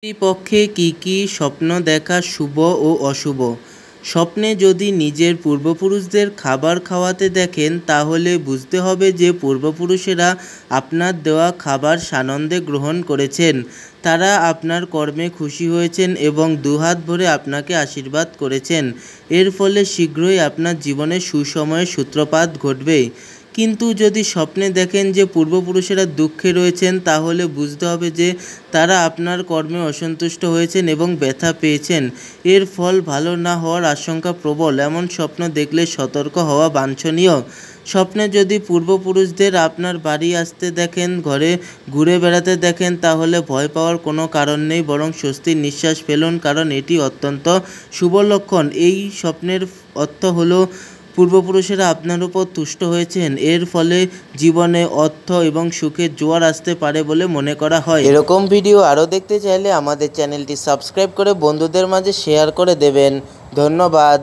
পক্ষে কি কি স্বপ্ন দেখা শুভ ও অশুভ? স্বপ্নে যদি নিজের পূর্বপুরুষদের খাবার খাওয়াতে দেখেন তাহলে বুঝতে হবে যে পূর্বপুরুষেরা আপনার দেওয়া খাবার সানন্দে গ্রহণ করেছেন। তারা আপনার কর্মে খুশি হয়েছেন এবং দুহাত ভরে আপনাকে আশীর্বাদ করেছেন। এর ফলে শীঘ্রই আপনার জীবনে সুসময়ের সূত্রপাত ঘটবে। কিন্তু যদি স্বপ্নে দেখেন যে পূর্বপুরুষেরা দুঃখে রয়েছেন তাহলে বুঝতে হবে যে তারা আপনার কর্মে অসন্তুষ্ট হয়েছেন এবং ব্যথা পেয়েছেন। এর ফল ভালো না হওয়ার আশঙ্কা প্রবল। এমন স্বপ্ন দেখলে সতর্ক হওয়া বাঞ্ছনীয়। স্বপ্নে যদি পূর্বপুরুষদের আপনার বাড়ি আসতে দেখেন, ঘরে ঘুরে বেড়াতে দেখেন তাহলে ভয় পাওয়ার কোনো কারণ নেই, বরং স্বস্তির নিঃশ্বাস ফেলুন, কারণ এটি অত্যন্ত শুভ লক্ষণ। এই স্বপ্নের অর্থ হলো পূর্বপুরুষেরা আপনার উপর তুষ্ট হয়েছেন। এর ফলে জীবনে অর্থ এবং সুখের জোয়ার আসতে পারে বলে মনে করা হয়। এরকম ভিডিও আরও দেখতে চাইলে আমাদের চ্যানেলটি সাবস্ক্রাইব করে বন্ধুদের মাঝে শেয়ার করে দেবেন। ধন্যবাদ।